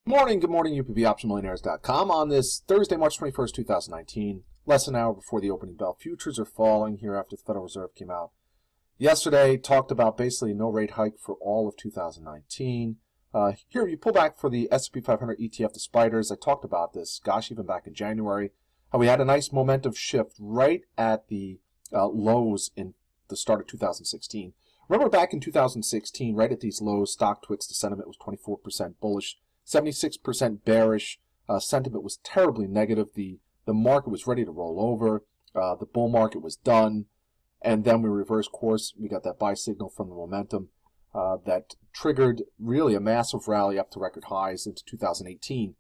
Good morning, UPBOptionMillionaires.com. On this Thursday, March 21st, 2019, less than an hour before the opening bell, futures are falling here after the Federal Reserve came out yesterday, talked about basically no rate hike for all of 2019. Here, you pull back for the S&P 500 ETF, the spiders. I talked about this, gosh, even back in January, how we had a nice momentum shift right at the lows in the start of 2016. Remember back in 2016, right at these lows, StockTwits, the sentiment was 24% bullish, 76% bearish. Sentiment was terribly negative. The market was ready to roll over. The bull market was done. And then we reversed course. We got that buy signal from the momentum that triggered really a massive rally up to record highs into 2018.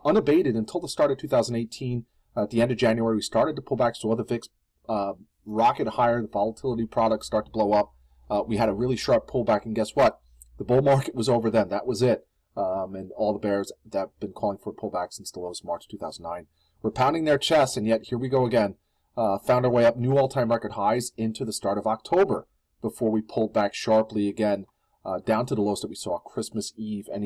Unabated until the start of 2018. At the end of January, we started to pull back. So the VIX rocket higher. The volatility products start to blow up. We had a really sharp pullback. And guess what? The bull market was over then. That was it. And all the bears that have been calling for a pullback since the lows of March 2009 were pounding their chests, and yet here we go again. Found our way up new all-time record highs into the start of October before we pulled back sharply again down to the lows that we saw Christmas Eve. And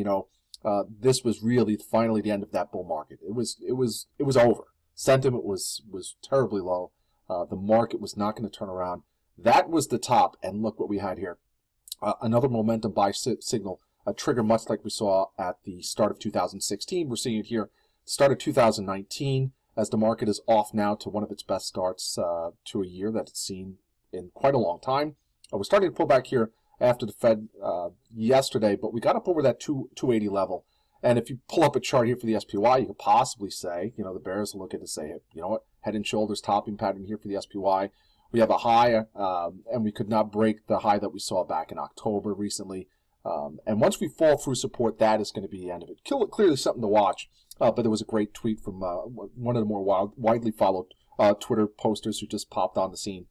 this was really finally the end of that bull market. It was over. Sentiment was terribly low. The market was not going to turn around. That was the top, and look what we had here. Another momentum buy signal. A trigger much like we saw at the start of 2016. We're seeing it here, start of 2019, as the market is off now to one of its best starts to a year that it's seen in quite a long time. We're starting to pull back here after the Fed yesterday, but we got up over that 280 level. And if you pull up a chart here for the SPY, you could possibly say, the bears will look at it and say, you know what, head and shoulders topping pattern here for the SPY. We have a high, and we could not break the high that we saw back in October recently. And once we fall through support, that is going to be the end of it. Clearly something to watch. But there was a great tweet from one of the more widely followed Twitter posters who just popped on the scene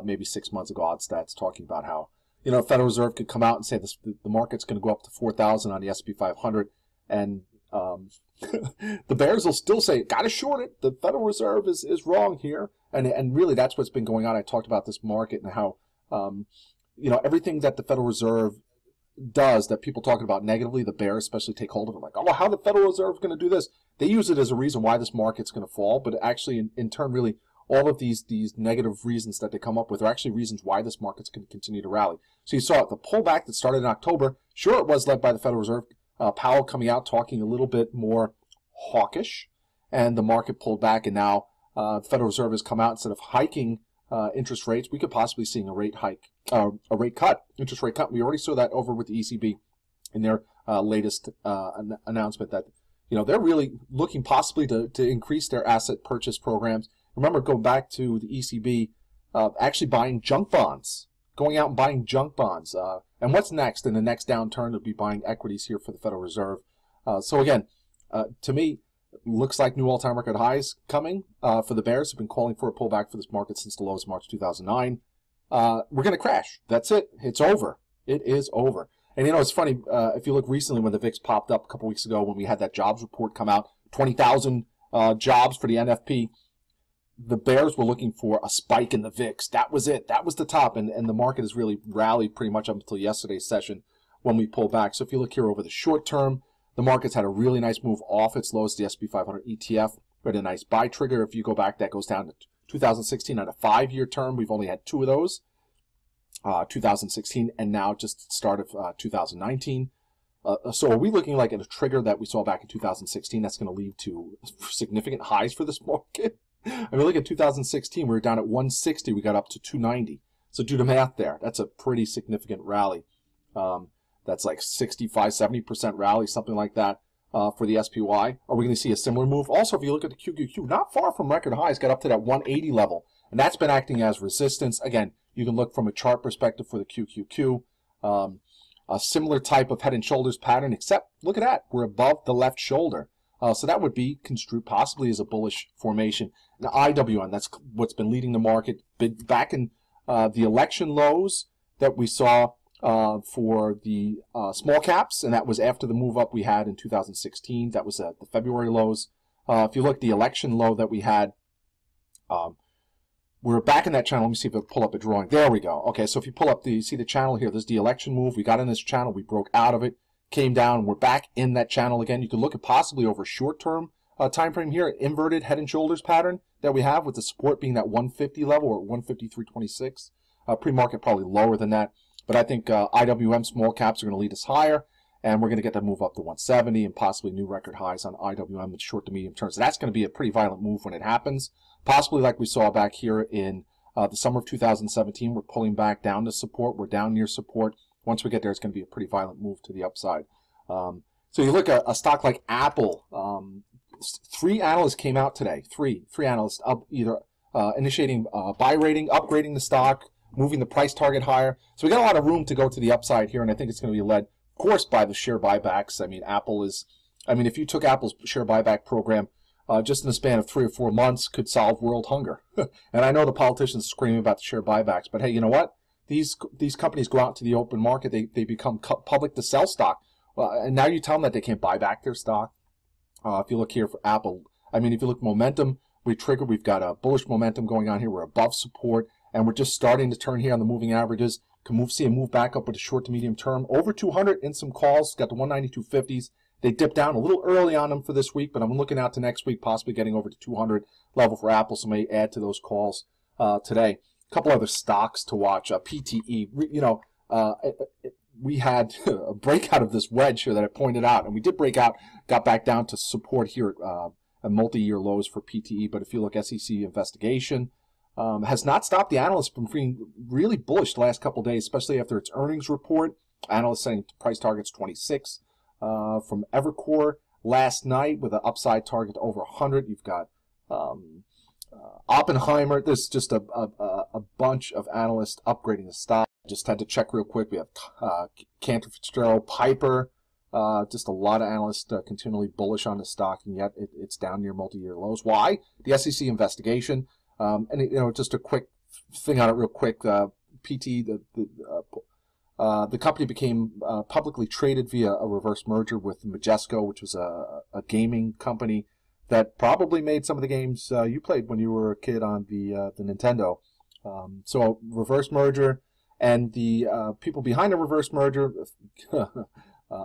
maybe 6 months ago, OddStats, talking about how Federal Reserve could come out and say the market's going to go up to 4,000 on the S&P 500, and the bears will still say, got to short it. The Federal Reserve is wrong here. And really that's what's been going on. I talked about this market and how everything that the Federal Reserve does that people talking about negatively, the bears especially take hold of it, like, oh, how the Federal Reserve is going to do this. They use it as a reason why this market's going to fall, but actually in turn, really, all of these negative reasons that they come up with are actually reasons why this market's going to continue to rally. So you saw it, the pullback that started in October. Sure, it was led by the Federal Reserve. Powell coming out talking a little bit more hawkish, and the market pulled back, and now the Federal Reserve has come out, instead of hiking interest rates, we could possibly see a rate hike, a rate cut, interest rate cut. We already saw that over with the ECB in their latest announcement that they're really looking possibly to increase their asset purchase programs. Remember, go back to the ECB actually buying junk bonds, going out and buying junk bonds. And what's next? In the next downturn, they'll be buying equities here for the Federal Reserve. So again, to me, looks like new all-time record highs coming for the bears. Have been calling for a pullback for this market since the lows of March 2009. We're going to crash. That's it. It's over. It is over. And it's funny, if you look recently when the VIX popped up a couple weeks ago when we had that jobs report come out, 20,000 jobs for the NFP, the bears were looking for a spike in the VIX. That was it. That was the top. And the market has really rallied pretty much up until yesterday's session when we pull back. So if you look here over the short term, the market's had a really nice move off its lows. The S&P 500 ETF had a nice buy trigger. If you go back, that goes down to 2016 on a 5-year term. We've only had 2 of those, 2016 and now just the start of 2019. So are we looking like at a trigger that we saw back in 2016 that's going to lead to significant highs for this market? I mean, look at 2016. We were down at 160. We got up to 290. So do the math there. That's a pretty significant rally. That's like 65, 70% rally, something like that for the SPY. Are we going to see a similar move? Also, if you look at the QQQ, not far from record highs, got up to that 180 level. And that's been acting as resistance. Again, you can look from a chart perspective for the QQQ. A similar type of head and shoulders pattern, except look at that. We're above the left shoulder. So that would be construed possibly as a bullish formation. Now, IWM, that's what's been leading the market. Back in the election lows that we saw for the small caps, and that was after the move up we had in 2016. That was at the February lows. If you look at the election low that we had, we're back in that channel. Let me see if I pull up a drawing. There we go. Okay, so if you pull up see the channel here, there's the election move. We got in this channel. We broke out of it, came down. We're back in that channel again. You could look at possibly over a short-term time frame here, inverted head and shoulders pattern that we have with the support being that 150 level or 153.26. Pre-market probably lower than that. But I think IWM small caps are going to lead us higher, and we're going to get that move up to 170 and possibly new record highs on IWM in short to medium term. So that's going to be a pretty violent move when it happens. Possibly like we saw back here in the summer of 2017. We're pulling back down to support. We're down near support. Once we get there, it's going to be a pretty violent move to the upside. So you look at a stock like Apple. 3 analysts came out today. Three analysts up either initiating buy rating, upgrading the stock, moving the price target higher. So we got a lot of room to go to the upside here, and I think it's going to be led, of course, by the share buybacks. I mean, if you took Apple's share buyback program just in the span of 3 or 4 months, could solve world hunger. And I know the politicians screaming about the share buybacks, but hey, you know what? These companies go out to the open market. They become public to sell stock. And now you tell them that they can't buy back their stock. If you look here for Apple, I mean, if you look momentum, we've got a bullish momentum going on here. We're above support, and we're just starting to turn here on the moving averages. See a move back up with the short to medium term. Over 200 in some calls. Got the 192.50s. They dipped down a little early on them for this week, but I'm looking out to next week, possibly getting over to 200 level for Apple, so may add to those calls today. A couple other stocks to watch. PTE, we had a breakout of this wedge here that I pointed out, and we did break out, got back down to support here at multi-year lows for PTE. But if you look, SEC investigation has not stopped the analysts from being really bullish the last couple of days, especially after its earnings report. Analysts setting price targets 26 from Evercore last night with an upside target over 100. You've got Oppenheimer. There's just a bunch of analysts upgrading the stock. Just had to check real quick. We have Cantor Fitzgerald, Piper. Just a lot of analysts continually bullish on the stock, and yet it's down near multi-year lows. Why? The SEC investigation. And just a quick thing on it, real quick. PT, the company became publicly traded via a reverse merger with Majesco, which was a gaming company that probably made some of the games you played when you were a kid on the Nintendo. So reverse merger, and the people behind the reverse merger,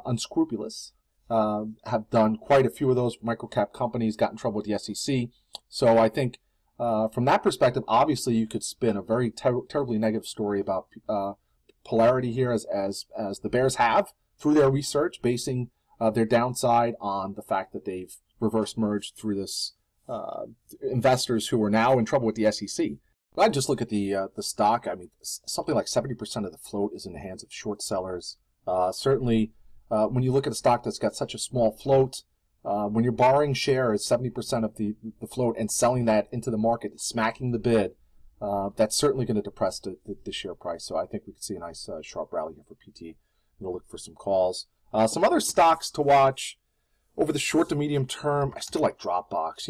unscrupulous, have done quite a few of those microcap companies, got in trouble with the SEC. So I think from that perspective, obviously you could spin a very terribly negative story about polarity here, as the bears have through their research, basing their downside on the fact that they've reverse merged through this investors who are now in trouble with the SEC. I just look at the stock. I mean, something like 70% of the float is in the hands of short sellers. Certainly, when you look at a stock that's got such a small float, when you're borrowing shares, 70% of the float, and selling that into the market, smacking the bid, that's certainly going to depress the share price. So I think we could see a nice sharp rally here for PT. We'll look for some calls. Some other stocks to watch over the short to medium term. I still like Dropbox.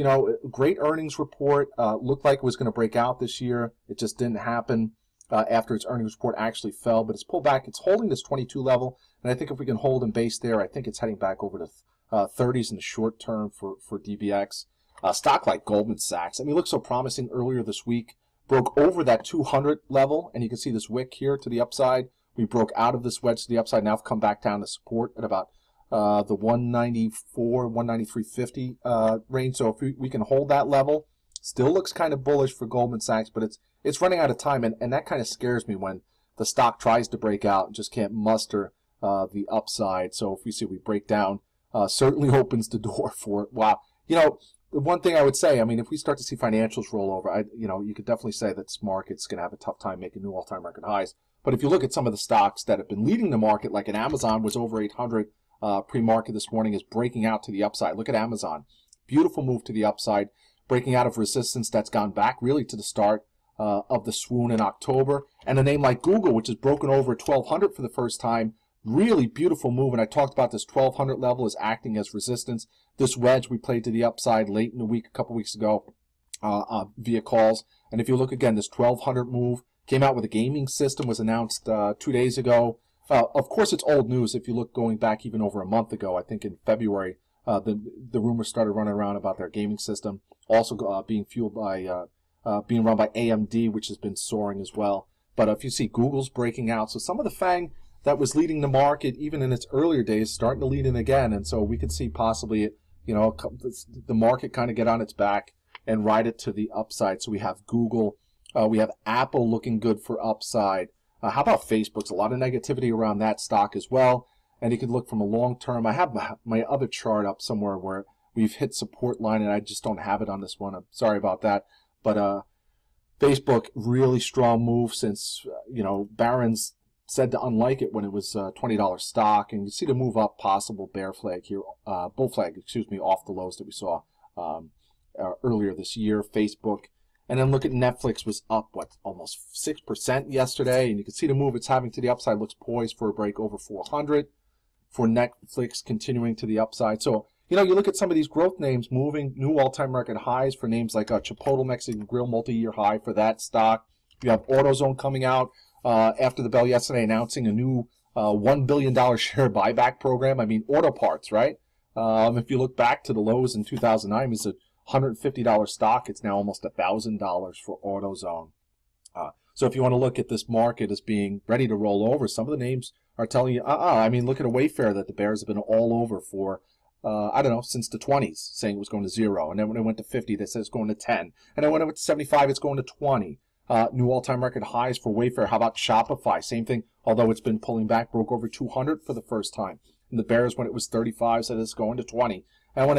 Great earnings report. Looked like it was going to break out this year. It just didn't happen after its earnings report actually fell. But it's pulled back. It's holding this 22 level. And I think if we can hold and base there, I think it's heading back over to 30s in the short term for DBX. Stock like Goldman Sachs. I mean, it looked so promising earlier this week. Broke over that 200 level. And you can see this wick here to the upside. We broke out of this wedge to the upside. Now have come back down to support at about the 194, 193.50 range. So if we can hold that level, still looks kind of bullish for Goldman Sachs, but it's running out of time, and that kind of scares me when the stock tries to break out and just can't muster the upside. So if we break down, certainly opens the door for it. Wow. The one thing I would say, I mean, if we start to see financials roll over, you could definitely say that this market's going to have a tough time making new all-time record highs. But if you look at some of the stocks that have been leading the market, like an Amazon was over 800 pre-market this morning, is breaking out to the upside. Look at Amazon. Beautiful move to the upside, breaking out of resistance that's gone back really to the start of the swoon in October. And a name like Google, which has broken over 1,200 for the first time, really beautiful move. And I talked about this 1,200 level is acting as resistance. This wedge we played to the upside late in the week, a couple weeks ago via calls. And if you look again, this 1,200 move came out with a gaming system, was announced 2 days ago. Of course, it's old news. If you look going back even over a month ago, I think in February, the rumors started running around about their gaming system, also being fueled by, being run by AMD, which has been soaring as well. But if you see Google's breaking out, so some of the FANG that was leading the market even in its earlier days starting to lead in again. And so we could see possibly, the market kind of get on its back and ride it to the upside. So we have Google, we have Apple looking good for upside. How about Facebook's a lot of negativity around that stock as well. And you could look from a long term. I have my other chart up somewhere where we've hit support line, and I just don't have it on this one. I'm sorry about that. But Facebook, really strong move since, Barron's said to unlike it when it was $20 stock. And you see the move up, possible bear flag here, bull flag, off the lows that we saw earlier this year, Facebook. And then look at Netflix was up, almost 6% yesterday. And you can see the move it's having to the upside, looks poised for a break over 400 for Netflix continuing to the upside. So, you look at some of these growth names moving, new all-time record highs for names like Chipotle Mexican Grill, multi-year high for that stock. You have AutoZone coming out after the bell yesterday announcing a new $1 billion share buyback program. I mean, auto parts, right? If you look back to the lows in 2009, it's a $150 stock. It's now almost $1,000 for AutoZone. So if you want to look at this market as being ready to roll over, some of the names are telling you, I mean, look at a Wayfair that the bears have been all over for, since the 20s, saying it was going to 0. And then when it went to 50, they said it's going to 10. And then when it went to 75, it's going to 20. New all-time record highs for Wayfair. How about Shopify? Same thing, although it's been pulling back, broke over 200 for the first time. And the bears, when it was 35, said it's going to 20. And when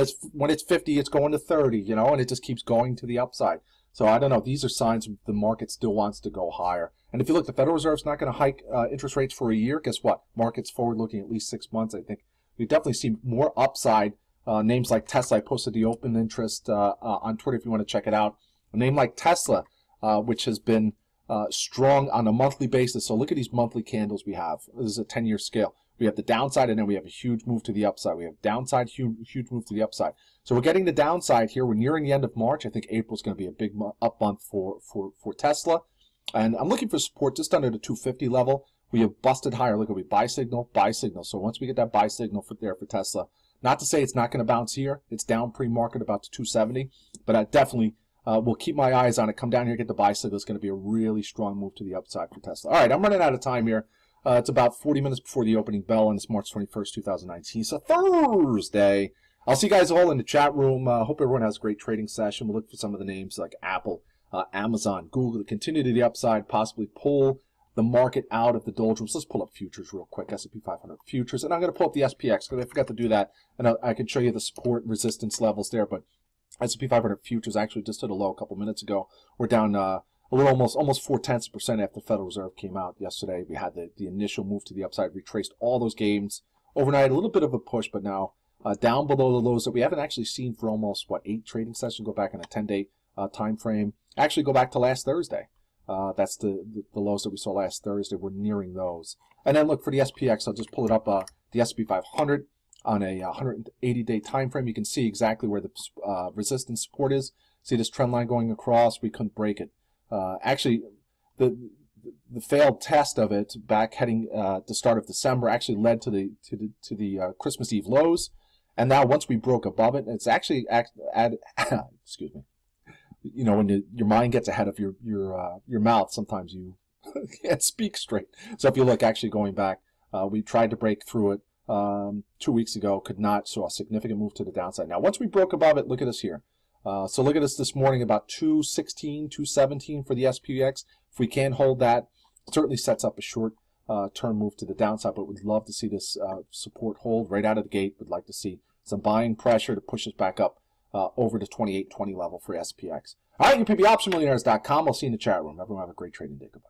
it's 50, it's going to 30, and it just keeps going to the upside. So I don't know. These are signs the market still wants to go higher. And if you look, the Federal Reserve's not going to hike interest rates for a year. Guess what? Market's forward-looking at least 6 months. I think we definitely see more upside. Names like Tesla, I posted the open interest on Twitter if you want to check it out. A name like Tesla, which has been strong on a monthly basis. So look at these monthly candles we have. This is a 10-year scale. We have the downside, and then we have a huge move to the upside. We have downside, huge move to the upside. So we're getting the downside here. We're nearing the end of March. I think April's going to be a big up month for Tesla. And I'm looking for support just under the 250 level. We have busted higher. Look at we buy signal. So once we get that buy signal for Tesla, not to say it's not going to bounce here. It's down pre-market about to 270, but I definitely will keep my eyes on it. Come down here, get the buy signal. It's going to be a really strong move to the upside for Tesla. All right, I'm running out of time here. It's about 40 minutes before the opening bell, and it's March 21st, 2019. So Thursday. I'll see you guys all in the chat room. Hope everyone has a great trading session. We'll look for some of the names like Apple, Amazon, Google to continue to the upside, possibly pull the market out of the doldrums. Let's pull up futures real quick, S&P 500 futures. And I'm going to pull up the SPX because I forgot to do that. And I can show you the support and resistance levels there. But S&P 500 futures actually just hit a low a couple minutes ago. We're down a little almost 0.4% after the Federal Reserve came out yesterday. We had the initial move to the upside, retraced all those gains overnight. A little bit of a push, but now down below the lows that we haven't actually seen for almost, 8 trading sessions. Go back in a 10-day time frame. Actually, go back to last Thursday. That's the lows that we saw last Thursday. We're nearing those. And then look for the SPX. I'll just pull it up. The S&P 500 on a 180-day time frame. You can see exactly where the resistance support is. See this trend line going across? We couldn't break it. Actually, the failed test of it back heading the start of December actually led to the Christmas Eve lows, and now once we broke above it, it's actually excuse me. When your mind gets ahead of your mouth, sometimes you can't speak straight. So if you look, actually going back, we tried to break through it 2 weeks ago, could not. Saw a significant move to the downside. Now once we broke above it, look at us here. So look at us this morning, about 216, 217 for the SPX. If we can hold that, it certainly sets up a short-term move to the downside, but we'd love to see this support hold right out of the gate. We'd like to see some buying pressure to push us back up over the 2820 level for SPX. All right, UPBOptionMillionaires.com. I'll see you in the chat room. Everyone have a great trading day. Goodbye.